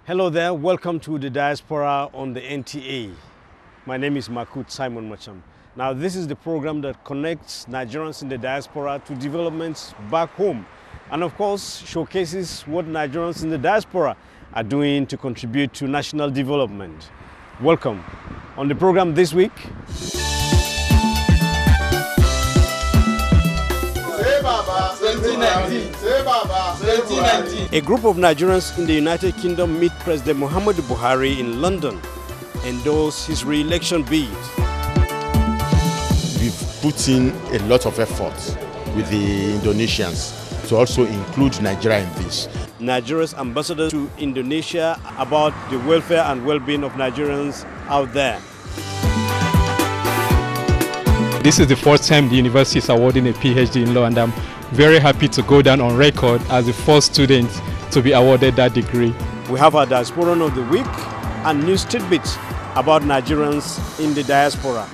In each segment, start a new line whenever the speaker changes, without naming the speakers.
Hello there, welcome to the Diaspora on the NTA. My name is Makut Simon Macham. Now this is the program that connects Nigerians in the diaspora to developments back home and of course showcases what Nigerians in the diaspora are doing to contribute to national development. Welcome. On the program this week, a group of Nigerians in the United Kingdom meet President Muhammadu Buhari in London, endorse his re-election bid.
We've put in a lot of effort with the Indonesians to also include Nigeria in this.
Nigeria's ambassador to Indonesia about the welfare and well-being of Nigerians out there.
This is the first time the university is awarding a PhD in law, and I'm very happy to go down on record as the first student to be awarded that degree.
We have our Diasporan of the Week and news tidbits about Nigerians in the diaspora.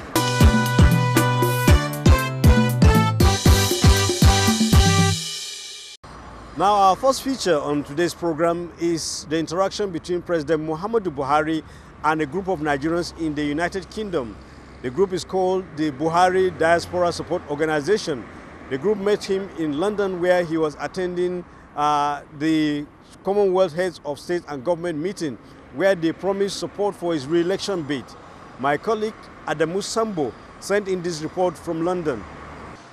Now our first feature on today's program is the interaction between President Muhammadu Buhari and a group of Nigerians in the United Kingdom. The group is called the Buhari Diaspora Support Organization. The group met him in London where he was attending the Commonwealth Heads of State and Government meeting where they promised support for his re-election bid. My colleague Adamu Sambo sent in this report from London.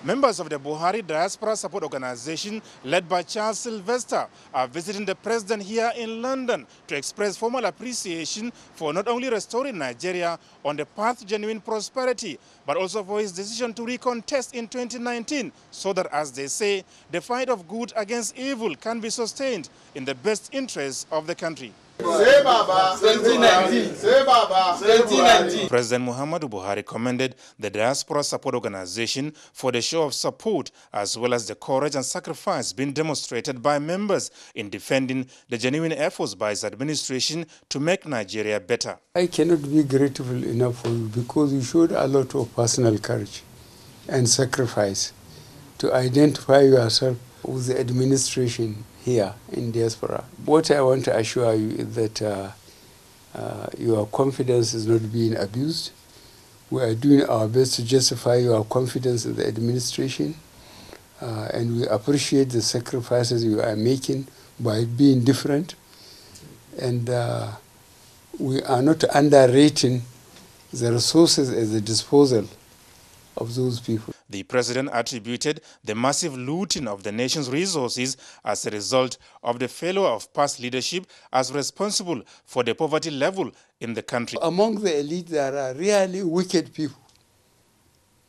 Members of the Buhari Diaspora Support Organization, led by Charles Sylvester, are visiting the president here in London to express formal appreciation for not only restoring Nigeria on the path to genuine prosperity, but also for his decision to recontest in 2019, so that, as they say, the fight of good against evil can be sustained in the best interests of the country.
Say Baba, 2019. Say Baba, 2019.
President Muhammadu Buhari commended the Diaspora Support Organization for the show of support as well as the courage and sacrifice being demonstrated by members in defending the genuine efforts by his administration to make Nigeria better.
I cannot be grateful enough for you because you showed a lot of personal courage and sacrifice to identify yourself with the administration here in diaspora. What I want to assure you is that your confidence is not being abused. We are doing our best to justify your confidence in the administration, and we appreciate the sacrifices you are making by being different. And we are not underrating the resources at the disposal of those people.
The president attributed the massive looting of the nation's resources as a result of the failure of past leadership as responsible for the poverty level in the country.
Among the elite, there are really wicked people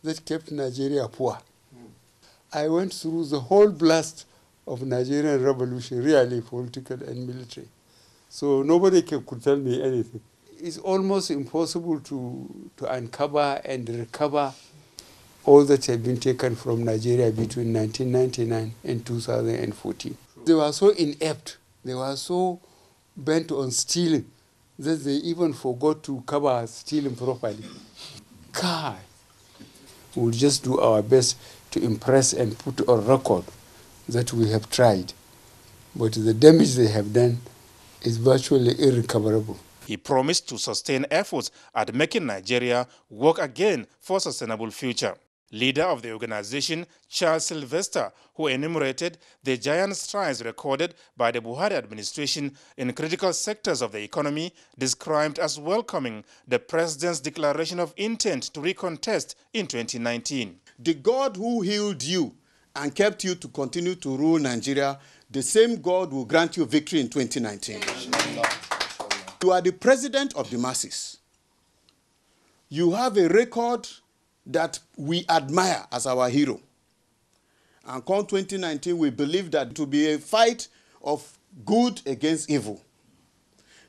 that kept Nigeria poor. I went through the whole blast of Nigerian revolution, really political and military. So nobody could tell me anything. It's almost impossible to uncover and recover all that have been taken from Nigeria between 1999 and 2014. They were so inept, they were so bent on stealing that they even forgot to cover stealing properly. God, we'll just do our best to impress and put on record that we have tried. But the damage they have done is virtually irrecoverable.
He promised to sustain efforts at making Nigeria work again for a sustainable future. Leader of the organization, Charles Sylvester, who enumerated the giant strides recorded by the Buhari administration in critical sectors of the economy, described as welcoming the president's declaration of intent to recontest in 2019.
The God who healed you and kept you to continue to rule Nigeria, the same God will grant you victory in 2019. You are the president of the masses. You have a record that we admire as our hero. And come 2019, we believe that it will be a fight of good against evil.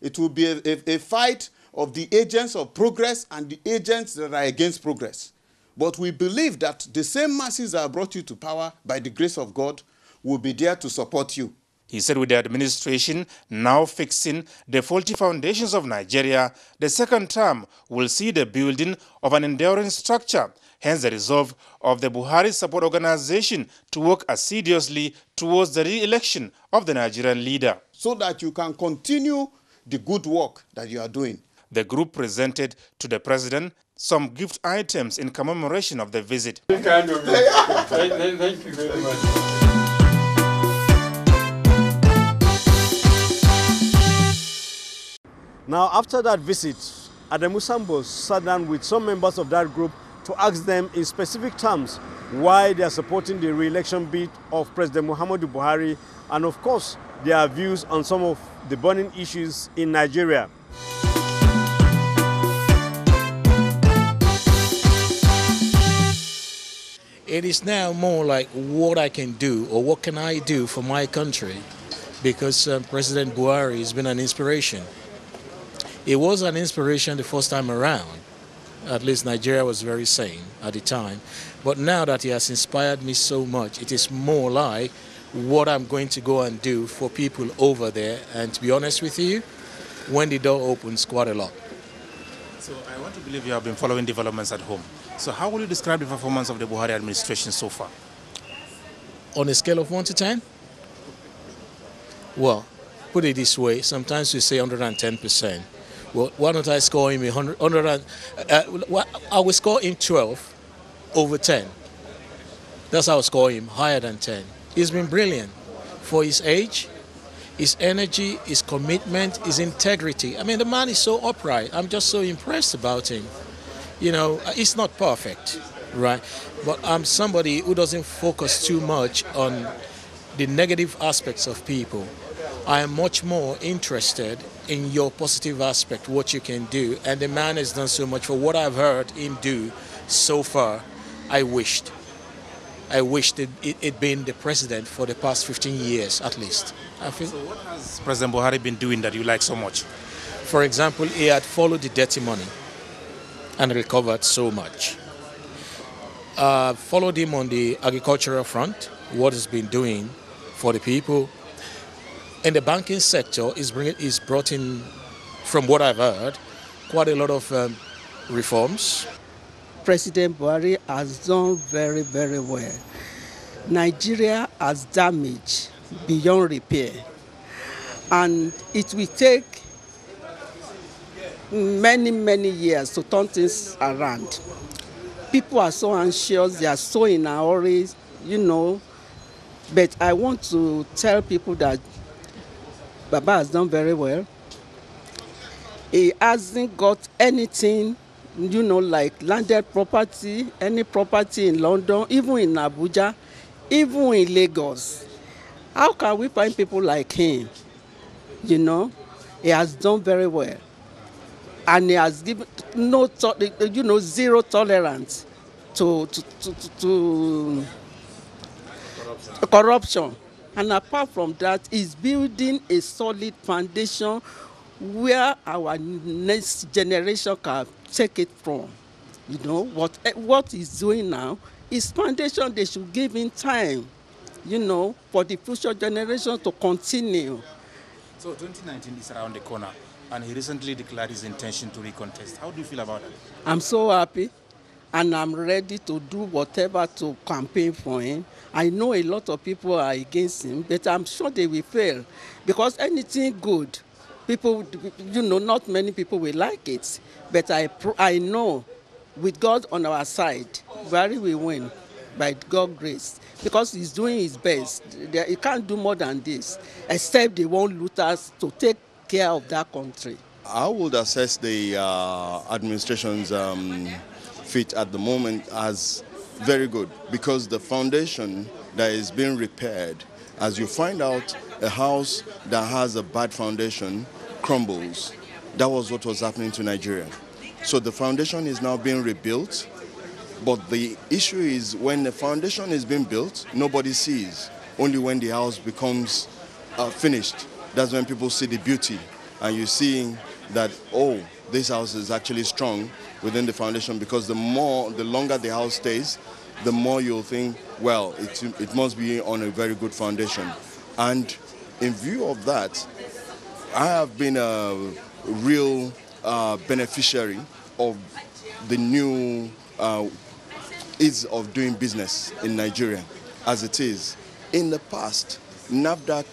It will be a fight of the agents of progress and the agents that are against progress. But we believe that the same masses that brought you to power by the grace of God will be there to support you.
He said with the administration now fixing the faulty foundations of Nigeria, the second term will see the building of an enduring structure, hence the resolve of the Buhari Support Organization to work assiduously towards the re-election of the Nigerian leader.
So that you can continue the good work that you are doing.
The group presented to the president some gift items in commemoration of the visit.
Thank you very much.
Now, after that visit, Adamu Sambo sat down with some members of that group to ask them in specific terms why they are supporting the re-election bid of President Muhammadu Buhari, and of course, their views on some of the burning issues in Nigeria.
It is now more like what I can do or what can I do for my country, because President Buhari has been an inspiration. It was an inspiration the first time around. At least Nigeria was very sane at the time. But now that he has inspired me so much, it is more like what I'm going to go and do for people over there. And to be honest with you, when the door opens, quite a lot.
So I want to believe you have been following developments at home. So how will you describe the performance of the Buhari administration so far?
On a scale of 1 to 10? Well, put it this way, sometimes we say 110%. Well, why don't I score him 100 I will score him 12 over 10. That's how I score him, higher than 10. He's been brilliant for his age, his energy, his commitment, his integrity. I mean, the man is so upright. I'm just so impressed about him. You know, he's not perfect, right? But I'm somebody who doesn't focus too much on the negative aspects of people. I am much more interested in your positive aspect, what you can do. And the man has done so much. For what I've heard him do so far, I wished it'd been the president for the past 15 years at least.
So what has President Buhari been doing that you like so much?
For example, he had followed the dirty money and recovered so much. Followed him on the agricultural front, what he's been doing for the people. In the banking sector, he's brought in, from what I've heard, quite a lot of reforms.
President Buhari has done very, very well. Nigeria has damaged beyond repair. And it will take many, many years to turn things around. People are so anxious, they are so in a hurry, you know. But I want to tell people that Baba has done very well. He hasn't got anything, you know, like landed property, any property in London, even in Abuja, even in Lagos. How can we find people like him? You know, he has done very well. And he has given zero tolerance to corruption. And apart from that, he's building a solid foundation where our next generation can take it from. You know, what he's doing now is foundation. They should give him time, you know, for the future generation to continue.
So 2019 is around the corner, and he recently declared his intention to recontest. How do you feel about that?
I'm so happy, and I'm ready to do whatever to campaign for him. I know a lot of people are against him, but I'm sure they will fail, because anything good, people, you know, not many people will like it. But I know, with God on our side, Buhari will win by God's grace, because he's doing his best. He can't do more than this, except they want looters to take care of that country.
I would assess the administration's fit at the moment as very good, because the foundation that is being repaired, as you find out, a house that has a bad foundation crumbles. That was what was happening to Nigeria. So the foundation is now being rebuilt, but the issue is when the foundation is being built, nobody sees. Only when the house becomes finished, that's when people see the beauty, and you're seeing that, oh, this house is actually strong within the foundation, because the longer the house stays, the more you'll think, well, it must be on a very good foundation. And in view of that, I have been a real beneficiary of the new ease of doing business in Nigeria as it is. In the past, NAFDAC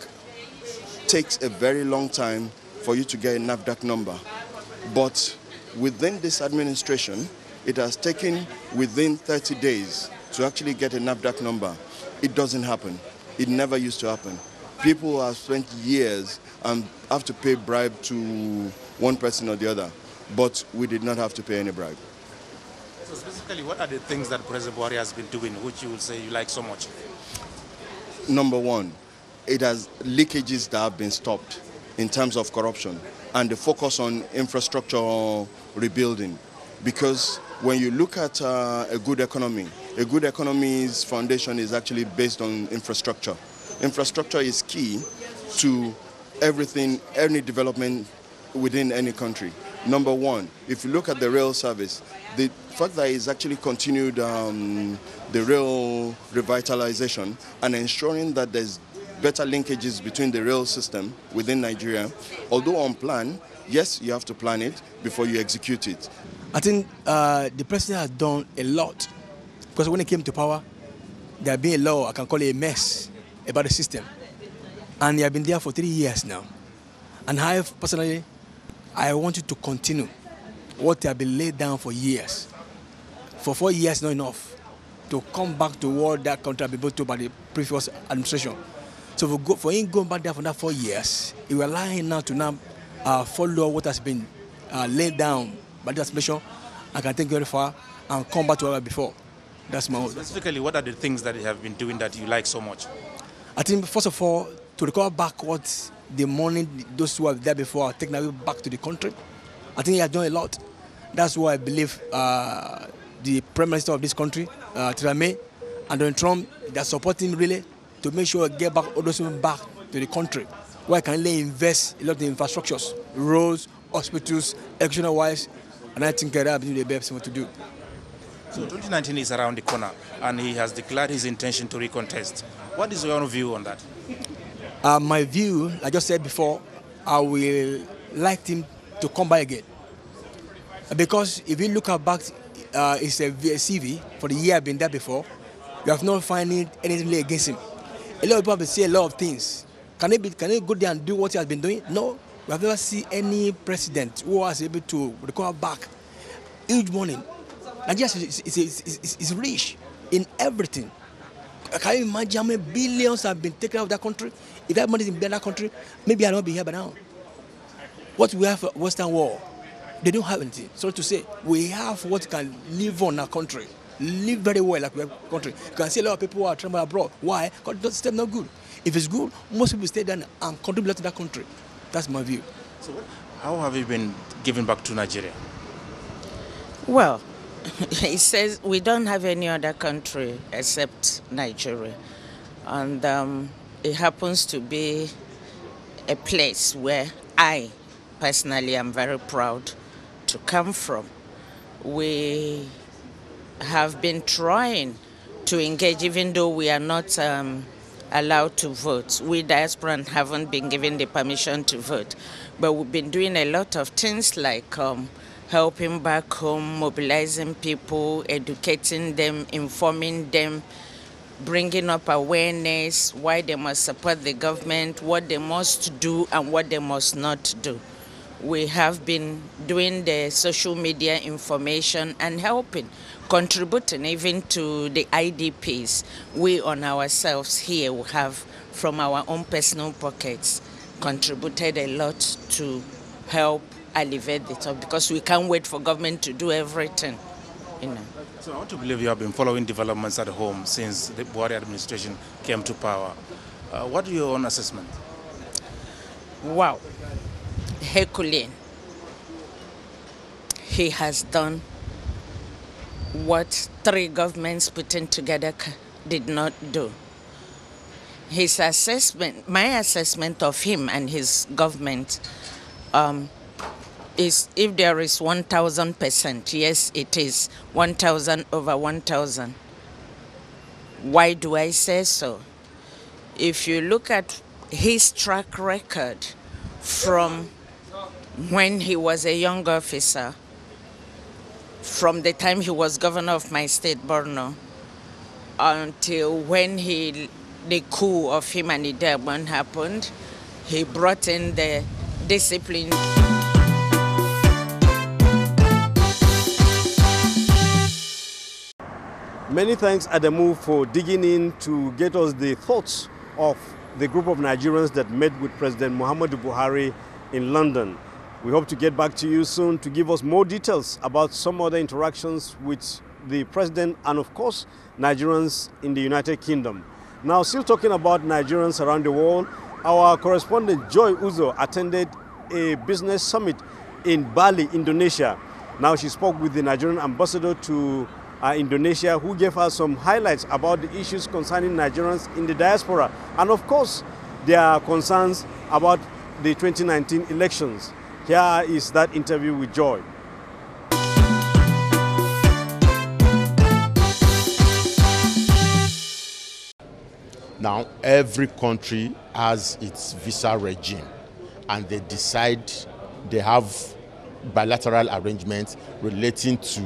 takes a very long time for you to get a NAFDAC number. But within this administration, it has taken within 30 days to actually get a NAFDAC number. It doesn't happen. It never used to happen. People have spent years and have to pay bribe to one person or the other, but we did not have to pay any bribe.
So specifically, what are the things that President Buhari has been doing which you would say you like so much?
Number one, it has leakages that have been stopped in terms of corruption and the focus on infrastructure rebuilding. Because when you look at a good economy's foundation is actually based on infrastructure. Infrastructure is key to everything, any development within any country. Number one, if you look at the rail service, the fact that it's actually continued the rail revitalization and ensuring that there's better linkages between the rail system within Nigeria, although unplanned, yes, you have to plan it before you execute it.
I think the president has done a lot, because when he came to power, there had been a law, I can call it a mess, about the system. And he has been there for 3 years now. And I personally, I want you to continue what has been laid down for years. For 4 years, not enough to come back to what that country has been built to by the previous administration. So for him going back there for that 4 years, he will allow him now to follow what has been laid down by the administration. I can take very far and come back to where before. That's my own.
Specifically, what are the things that you have been doing that you like so much?
I think, first of all, to recover back what the money those who were there before are taken away back to the country. I think he has done a lot. That's why I believe the Prime Minister of this country, Theresa May, and Donald Trump, they are supporting really to make sure we get back all those people back to the country, where I can really invest a lot in infrastructures, roads, hospitals, educational-wise, and I think that will be the best thing to do.
So 2019 is around the corner, and he has declared his intention to recontest. What is your view on that?
My view, like I just said before, I will like him to come back again. Because if you look back, it's a CV for the year I've been there before, you have not finding anything against him. A lot of people say a lot of things. Can he go there and do what he has been doing? No. We have never seen any president who was able to recover back huge money. Nigeria is rich in everything. Can you imagine how many billions have been taken out of that country? If that money is in that country, maybe I'll not be here by now. What we have for Western world, they don't have anything. So to say, we have what can live on our country, live very well like we have a country. You can see a lot of people who are traveling abroad. Why? Because the system is not good. If it's good, most people stay there and contribute to that country. That's my view.
So how have you been giving back to Nigeria?
Well, he says we don't have any other country except Nigeria. And it happens to be a place where I personally am very proud to come from. We have been trying to engage, even though we are not allowed to vote. We diaspora haven't been given the permission to vote. But we've been doing a lot of things like helping back home, mobilizing people, educating them, informing them, bringing up awareness, why they must support the government, what they must do and what they must not do. We have been doing the social media information and helping, contributing even to the IDPs. We on ourselves here we have, from our own personal pockets, contributed a lot to help alleviate the top, because we can't wait for government to do everything, you know.
So I want to believe you have been following developments at home since the Buhari administration came to power. What are your own assessment?
Wow. Herculean. He has done what 3 governments putting together did not do. His assessment, my assessment of him and his government is, if there is 1,000%, yes, it is 1,000 over 1,000. Why do I say so? If you look at his track record from when he was a young officer, from the time he was governor of my state, Borno, until when the coup of him and Diaspora happened, he brought in the discipline.
Many thanks, Adamu, for digging in to get us the thoughts of the group of Nigerians that met with President Muhammadu Buhari in London. We hope to get back to you soon to give us more details about some other interactions with the president and, of course, Nigerians in the United Kingdom. Now, still talking about Nigerians around the world, our correspondent Joy Uzo attended a business summit in Bali, Indonesia. Now, she spoke with the Nigerian ambassador to Indonesia, who gave us some highlights about the issues concerning Nigerians in the diaspora and, of course, their concerns about the 2019 elections. Here is that interview with Joy.
Now, every country has its visa regime, and they have bilateral arrangements relating to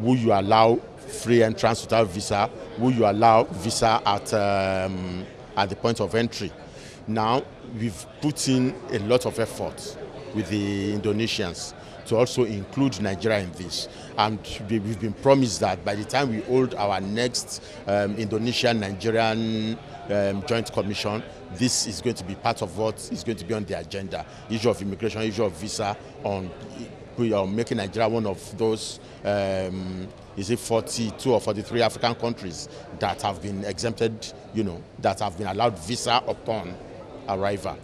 who you allow free entrance without visa, who you allow visa at the point of entry. Now, we've put in a lot of effort with the Indonesians to also include Nigeria in this. And we've been promised that by the time we hold our next Indonesian-Nigerian joint commission, this is going to be part of what is going to be on the agenda. Issue of immigration, issue of visa, on making Nigeria one of those, is it 42 or 43 African countries that have been exempted, that have been allowed visa upon arrival.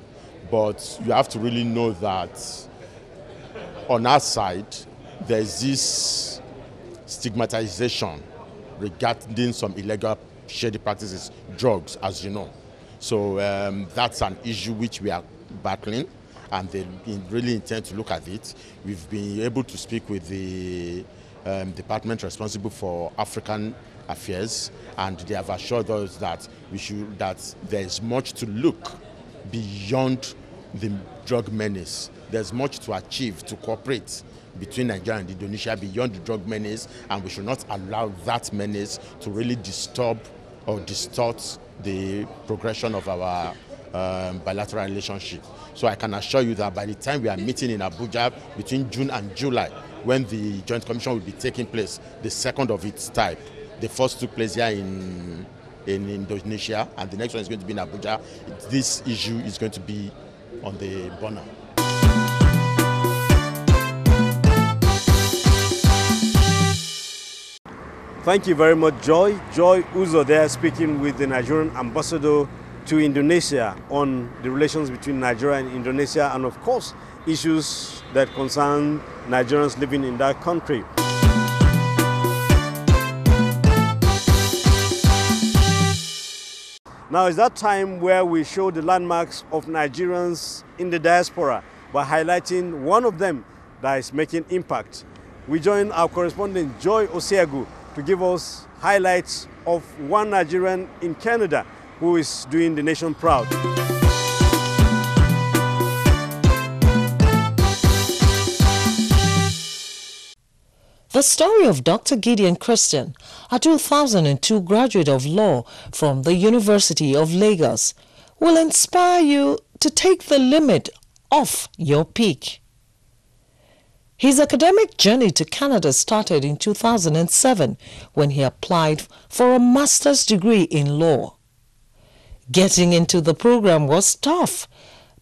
But you have to really know that on our side, there's this stigmatization regarding some illegal shady practices, drugs, as you know. So that's an issue which we are battling, and they really intend to look at it. We've been able to speak with the department responsible for African affairs, and they have assured us that there is much to look beyond the drug menace. There's much to achieve to cooperate between Nigeria and Indonesia beyond the drug menace, and we should not allow that menace to really disturb or distort the progression of our bilateral relationship. So I can assure you that by the time we are meeting in Abuja between June and July, when the Joint Commission will be taking place, the second of its type, the first took place here in Indonesia, and the next one is going to be in Abuja, this issue is going to be on the burner.
Thank you very much, Joy. Joy Uzo there speaking with the Nigerian ambassador to Indonesia on the relations between Nigeria and Indonesia and, of course, issues that concern Nigerians living in that country. Now is that time where we show the landmarks of Nigerians in the diaspora by highlighting one of them that is making impact. We join our correspondent Joy Osiagu to give us highlights of one Nigerian in Canada who is doing the nation proud.
The story of Dr. Gideon Christian, a 2002 graduate of law from the University of Lagos, will inspire you to take the limit off your peak. His academic journey to Canada started in 2007 when he applied for a master's degree in law. Getting into the program was tough,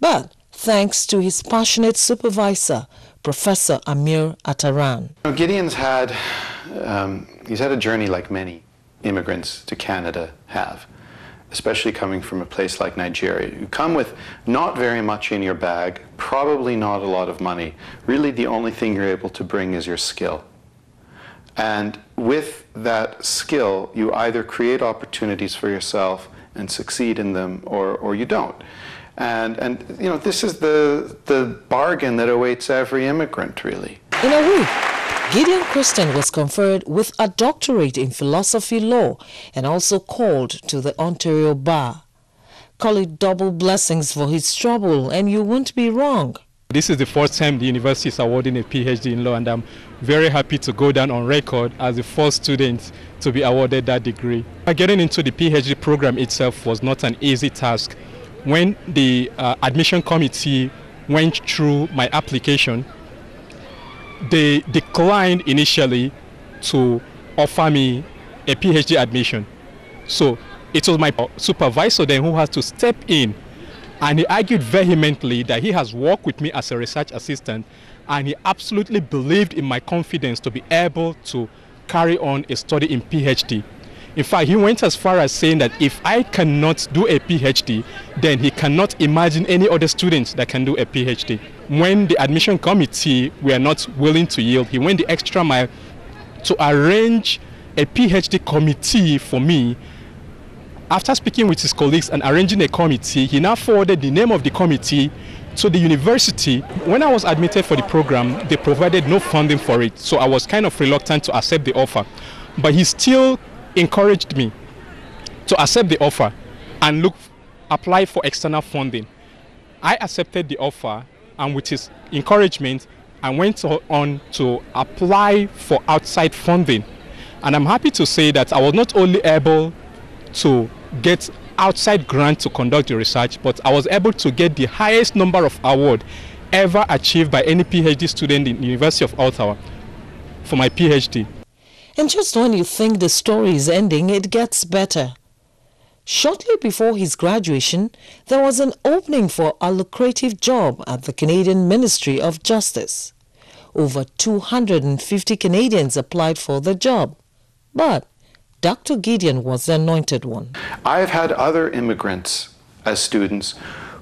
but thanks to his passionate supervisor, Professor Amir Ataran.
Gideon's had a journey like many immigrants to Canada have, especially coming from a place like Nigeria. You come with not very much in your bag, probably not a lot of money. Really the only thing you're able to bring is your skill. And with that skill, you either create opportunities for yourself and succeed in them, or you don't. And this is the bargain that awaits every immigrant, really.
In a week, Gideon Christian was conferred with a doctorate in philosophy law and also called to the Ontario Bar. Call it double blessings for his trouble, and you won't be wrong.
This is the first time the university is awarding a PhD in law, and I'm very happy to go down on record as the first student to be awarded that degree. Getting into the PhD program itself was not an easy task. When the admission committee went through my application, they declined initially to offer me a PhD admission. So it was my supervisor then who had to step in, and he argued vehemently that he has worked with me as a research assistant, and he absolutely believed in my confidence to be able to carry on a study in PhD. In fact, he went as far as saying that if I cannot do a PhD, then he cannot imagine any other students that can do a PhD. When the admission committee were not willing to yield, he went the extra mile to arrange a PhD committee for me. After speaking with his colleagues and arranging a committee, he now forwarded the name of the committee to the university. When I was admitted for the program, they provided no funding for it, so I was kind of reluctant to accept the offer. But he still encouraged me to accept the offer and apply for external funding. I accepted the offer, and with his encouragement, I went on to apply for outside funding. And I'm happy to say that I was not only able to get outside grant to conduct the research, but I was able to get the highest number of awards ever achieved by any PhD student in the University of Ottawa for my PhD.
And just when you think the story is ending, it gets better. Shortly before his graduation, there was an opening for a lucrative job at the Canadian Ministry of Justice. Over 250 Canadians applied for the job, but Dr. Gideon was the anointed one.
I've had other immigrants as students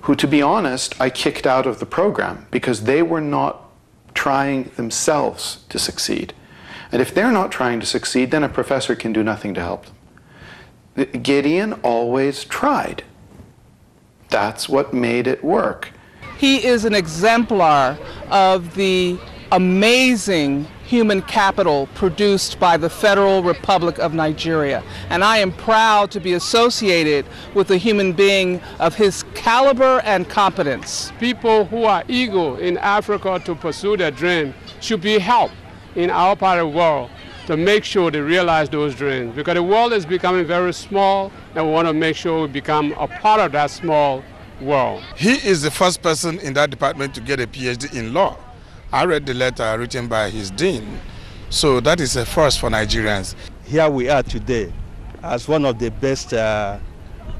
who, to be honest, I kicked out of the program because they were not trying themselves to succeed. And if they're not trying to succeed, then a professor can do nothing to help them. Gideon always tried. That's what made it work.
He is an exemplar of the amazing human capital produced by the Federal Republic of Nigeria. And I am proud to be associated with a human being of his caliber and competence.
People who are eager in Africa to pursue their dream should be helped in our part of the world to make sure they realize those dreams, because the world is becoming very small, and we want to make sure we become a part of that small world.
He is the first person in that department to get a PhD in law. I read the letter written by his dean, so that is a first for Nigerians.
Here we are today as one of the best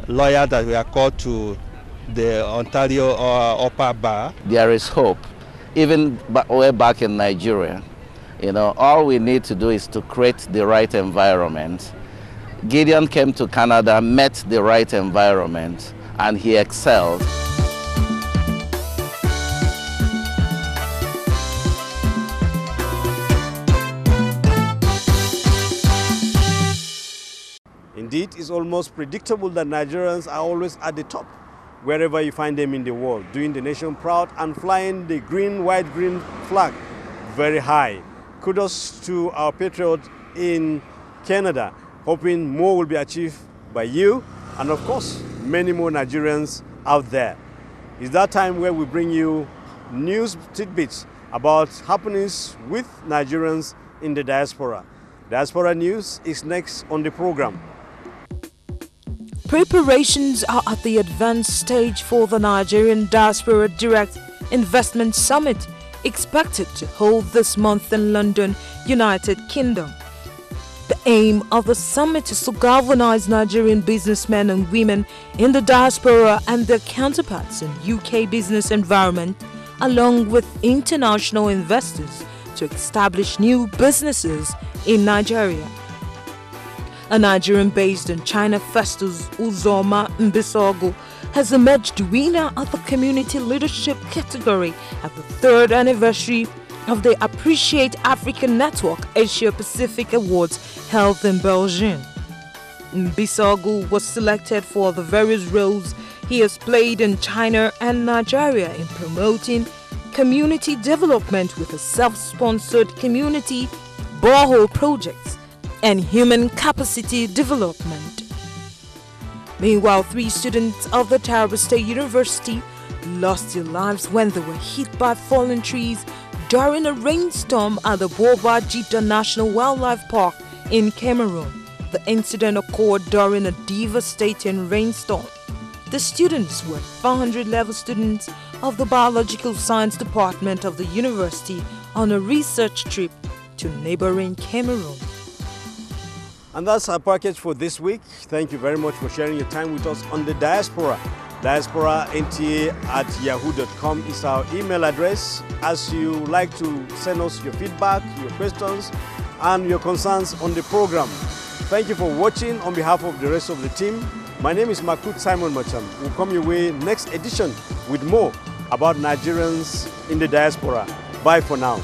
lawyers that we are called to the Ontario Upper Bar.
There is hope, even way back in Nigeria. You know, all we need to do is to create the right environment. Gideon came to Canada, met the right environment, and he excelled.
Indeed, it's almost predictable that Nigerians are always at the top, wherever you find them in the world, doing the nation proud and flying the green, white, green flag very high. Kudos to our patriots in Canada, hoping more will be achieved by you and, of course, many more Nigerians out there. It's that time where we bring you news tidbits about happenings with Nigerians in the diaspora. Diaspora News is next on the program.
Preparations are at the advanced stage for the Nigerian Diaspora Direct Investment Summit, expected to hold this month in London, United Kingdom. The aim of the summit is to galvanize Nigerian businessmen and women in the diaspora and their counterparts in UK business environment, along with international investors, to establish new businesses in Nigeria. A Nigerian based in China, Festus Uzoma Mbisogu, has emerged winner of the Community Leadership category at the 3rd anniversary of the Appreciate African Network Asia Pacific Awards held in Belgium. Mbisogu was selected for the various roles he has played in China and Nigeria in promoting community development with a self-sponsored community borehole projects and human capacity development. Meanwhile, 3 students of the Taraba State University lost their lives when they were hit by fallen trees during a rainstorm at the Boba Jita National Wildlife Park in Cameroon. The incident occurred during a devastating rainstorm. The students were 400 level students of the Biological Science Department of the university on a research trip to neighboring Cameroon.
And that's our package for this week. Thank you very much for sharing your time with us on the Diaspora. diasporanta@yahoo.com is our email address. As you like to send us your feedback, your questions, and your concerns on the program. Thank you for watching on behalf of the rest of the team. My name is Makut Simon Macham. We'll come your way next edition with more about Nigerians in the diaspora. Bye for now.